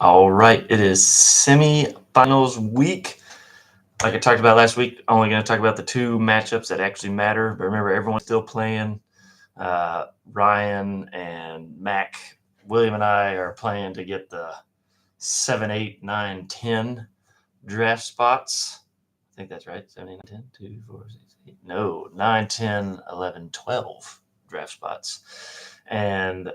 All right, it is semifinals week. Like I talked about last week, only going to talk about the two matchups that actually matter. But remember, everyone's still playing. Ryan and Mac, William and I are playing to get the 7, 8, 9, 10 draft spots. I think that's right. 7, 8, 9, 10, 2, 4, 6, 8. No, 9, 10, 11, 12 draft spots. And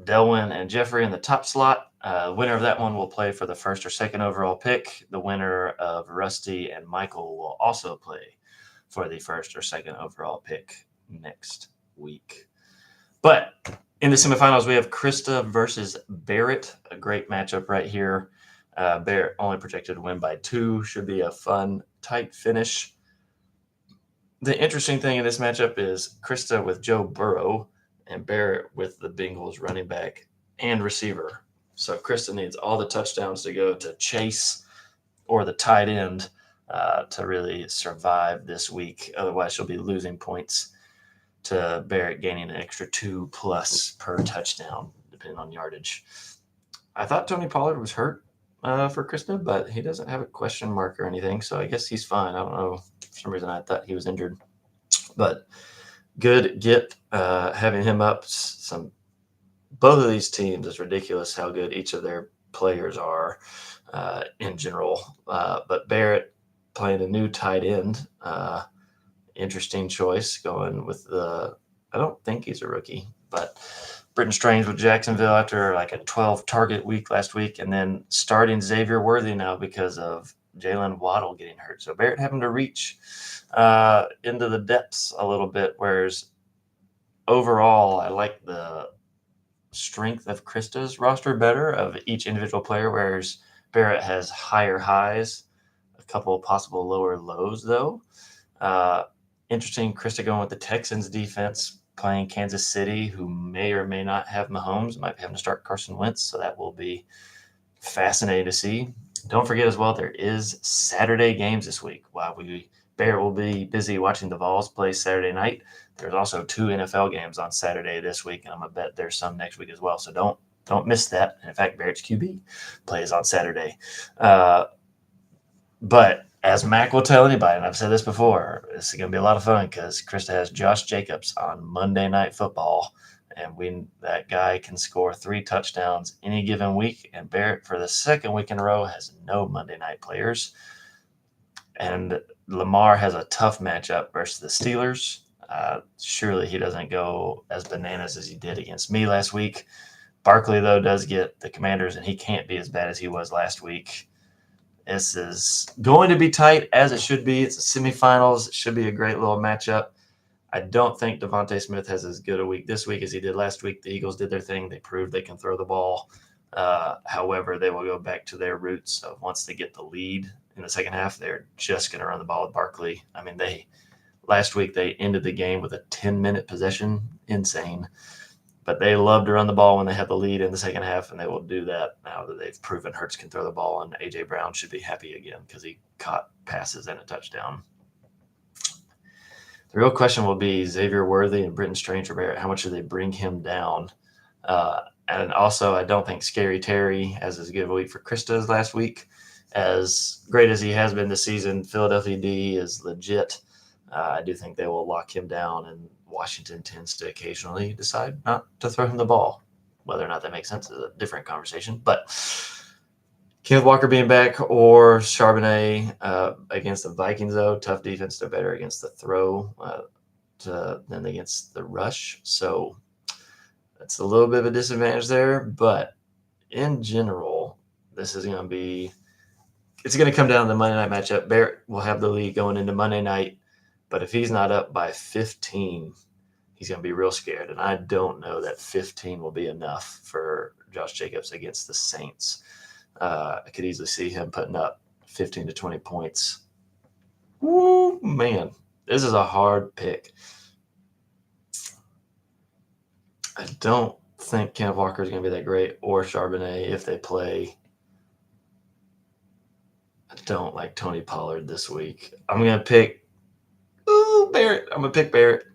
Delwyn and Jeffrey in the top slot. Winner of that one will play for the first or second overall pick. The winner of Rusty and Michael will also play for the first or second overall pick next week. But in the semifinals, we have Krista versus Barrett. A great matchup right here. Barrett only projected to win by 2. Should be a fun, tight finish. The interesting thing in this matchup is Krista with Joe Burrow and Barrett with the Bengals running back and receiver. So Krista needs all the touchdowns to go to Chase or the tight end to really survive this week. Otherwise, she'll be losing points to Barrett gaining an extra 2+ per touchdown, depending on yardage. I thought Tony Pollard was hurt for Krista, but he doesn't have a question mark or anything, so I guess he's fine. I don't know. For some reason, I thought he was injured. But good get having him up. Both of these teams, it's ridiculous how good each of their players are in general. But Barrett playing a new tight end. Interesting choice going with I don't think he's a rookie, but Britton Strange with Jacksonville after like a 12 target week last week, and then starting Xavier Worthy now because of Jalen Waddle getting hurt. So Barrett having to reach into the depths a little bit, whereas overall I like the strength of Krista's roster better of each individual player, whereas Barrett has higher highs, a couple of possible lower lows though. Interesting, Krista going with the Texans defense, playing Kansas City, who may or may not have Mahomes, might be having to start Carson Wentz, so that will be fascinating to see. Don't forget as well, there is Saturday games this week. While Barrett will be busy watching the Vols play Saturday night, there's also 2 NFL games on Saturday this week, and I'm gonna bet there's some next week as well. So don't miss that. And in fact, Barrett's QB plays on Saturday. But as Mac will tell anybody, and I've said this before, this is going to be a lot of fun because Krista has Josh Jacobs on Monday Night Football, and that guy can score 3 touchdowns any given week. And Barrett, for the second week in a row, has no Monday night players. And Lamar has a tough matchup versus the Steelers. Surely he doesn't go as bananas as he did against me last week. Barkley, though, does get the Commanders, and he can't be as bad as he was last week. This is going to be tight, as it should be. It's the semifinals. It should be a great little matchup. I don't think Devontae Smith has as good a week this week as he did last week. The Eagles did their thing. They proved they can throw the ball. However, they will go back to their roots of once they get the lead in the second half, they're just going to run the ball with Barkley. I mean, last week they ended the game with a 10-minute possession. Insane. But they love to run the ball when they have the lead in the second half, and they will do that now that they've proven Hurts can throw the ball, and A.J. Brown should be happy again because he caught passes and a touchdown. The real question will be Xavier Worthy and Britton Strange or Barrett. How much do they bring him down? And also, I don't think Scary Terry has as good a week for Krista as last week. As great as he has been this season, Philadelphia D is legit. I do think they will lock him down, and Washington tends to occasionally decide not to throw him the ball. Whether or not that makes sense is a different conversation. But Kenneth Walker being back or Charbonnet against the Vikings, though, tough defense. They're better against the throw than against the rush. So that's a little bit of a disadvantage there. But in general, this is going to be – it's going to come down to the Monday night matchup. Barrett will have the lead going into Monday night. But if he's not up by 15, he's going to be real scared. And I don't know that 15 will be enough for Josh Jacobs against the Saints. I could easily see him putting up 15 to 20 points. Woo, man, this is a hard pick. I don't think Kenneth Walker is going to be that great, or Charbonnet if they play. I don't like Tony Pollard this week. I'm going to pick Barrett. I'm going to pick Barrett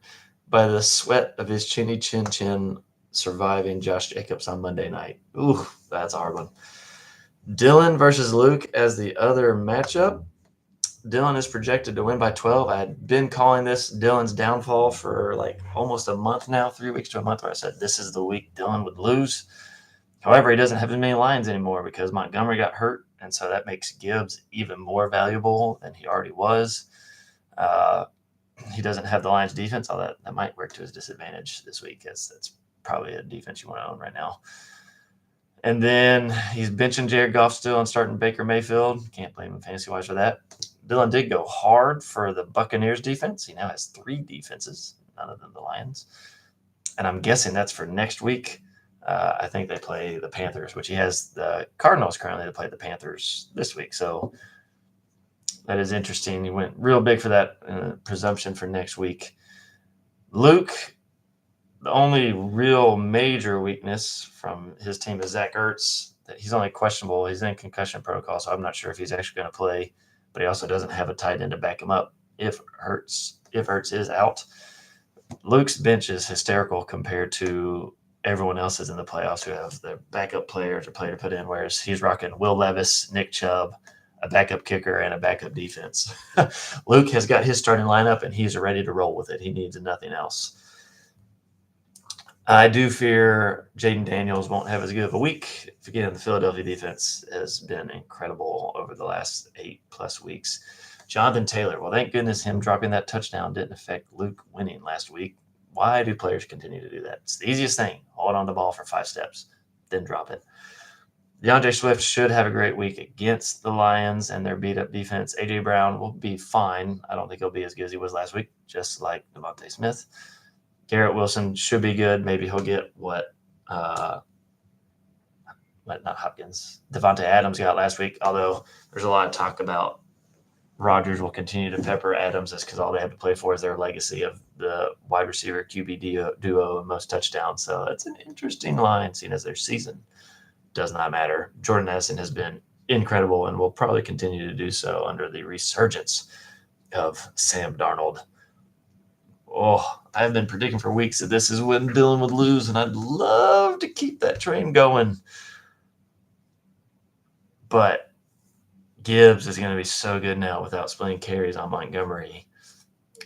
by the sweat of his chinny chin surviving Josh Jacobs on Monday night. Ooh, that's a hard one. Dylan versus Luke as the other matchup. Dylan is projected to win by 12. I had been calling this Dylan's downfall for like almost a month now, 3 weeks to a month, where I said this is the week Dylan would lose. However, he doesn't have as many lines anymore because Montgomery got hurt, and so that makes Gibbs even more valuable than he already was. He doesn't have the Lions defense, although that might work to his disadvantage this week, as that's probably a defense you want to own right now. And then he's benching Jared Goff still and starting Baker Mayfield. Can't blame him fantasy-wise for that. Dylan did go hard for the Buccaneers defense. He now has 3 defenses, none of them the Lions. And I'm guessing that's for next week. I think they play the Panthers, which he has the Cardinals currently to play the Panthers this week. So that is interesting. He went real big for that presumption for next week. Luke, the only real major weakness from his team is Zach Ertz. He's only questionable. He's in concussion protocol, so I'm not sure if he's actually going to play. But he also doesn't have a tight end to back him up if Ertz is out. Luke's bench is hysterical compared to everyone else's in the playoffs who have their backup players or player to put in, whereas he's rocking Will Levis, Nick Chubb, a backup kicker, and a backup defense. Luke has got his starting lineup, and he's ready to roll with it. He needs nothing else. I do fear Jaden Daniels won't have as good of a week. Again, the Philadelphia defense has been incredible over the last 8+ weeks. Jonathan Taylor, well, thank goodness him dropping that touchdown didn't affect Luke winning last week. Why do players continue to do that? It's the easiest thing. Hold on the ball for 5 steps, then drop it. DeAndre Swift should have a great week against the Lions and their beat-up defense. A.J. Brown will be fine. I don't think he'll be as good as he was last week, just like Devontae Smith. Garrett Wilson should be good. Maybe he'll get what not Hopkins, Devontae Adams got last week, although there's a lot of talk about Rodgers will continue to pepper Adams just because all they have to play for is their legacy of the wide receiver QB duo and most touchdowns. So it's an interesting line, seeing as their season does not matter. Jordan Addison has been incredible and will probably continue to do so under the resurgence of Sam Darnold. Oh, I've been predicting for weeks that this is when Dylan would lose, and I'd love to keep that train going. But Gibbs is going to be so good now without splitting carries on Montgomery,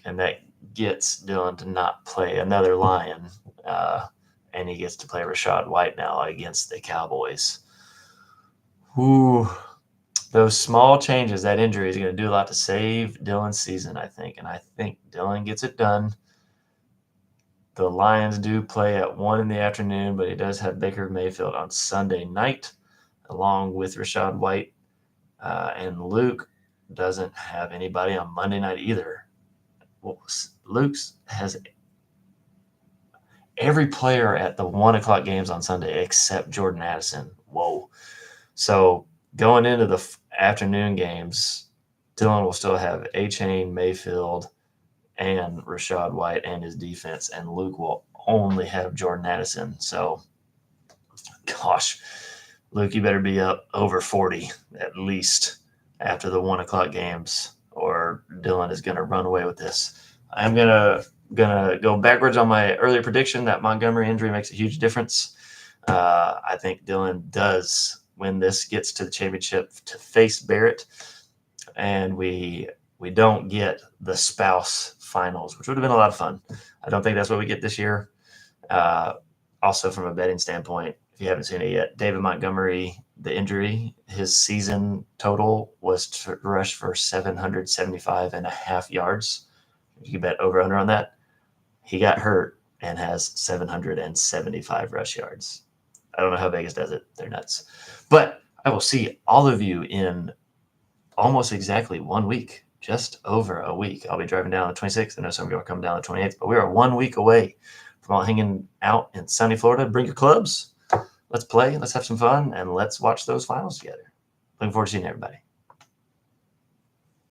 and that gets Dylan to not play another Lion, and he gets to play Rachaad White now against the Cowboys. Ooh, those small changes, that injury is going to do a lot to save Dylan's season, I think, and I think Dylan gets it done. The Lions do play at 1 in the afternoon, but he does have Baker Mayfield on Sunday night, along with Rachaad White. And Luke doesn't have anybody on Monday night either. Well, Luke's has every player at the 1 o'clock games on Sunday except Jordan Addison. Whoa. So going into the afternoon games, Dylan will still have A-Chain, Mayfield, and Rachaad White and his defense, and Luke will only have Jordan Addison. So, gosh, Luke, you better be up over 40 at least after the 1 o'clock games, or Dylan is going to run away with this. I'm gonna go backwards on my earlier prediction that Montgomery injury makes a huge difference. I think Dylan does when this gets to the championship to face Barrett, and we don't get the spouse finals, which would have been a lot of fun. I don't think that's what we get this year. Also, from a betting standpoint, if you haven't seen it yet, David Montgomery, the injury, his season total was to rush for 775.5 yards. You can bet over under on that. He got hurt and has 775 rush yards. I don't know how Vegas does it. They're nuts. But I will see all of you in almost exactly 1 week, just over a week. I'll be driving down the 26th. I know some of you are coming down the 28th, but we are 1 week away from all hanging out in sunny Florida. Bring your clubs. Let's play. Let's have some fun, and let's watch those finals together. Looking forward to seeing everybody.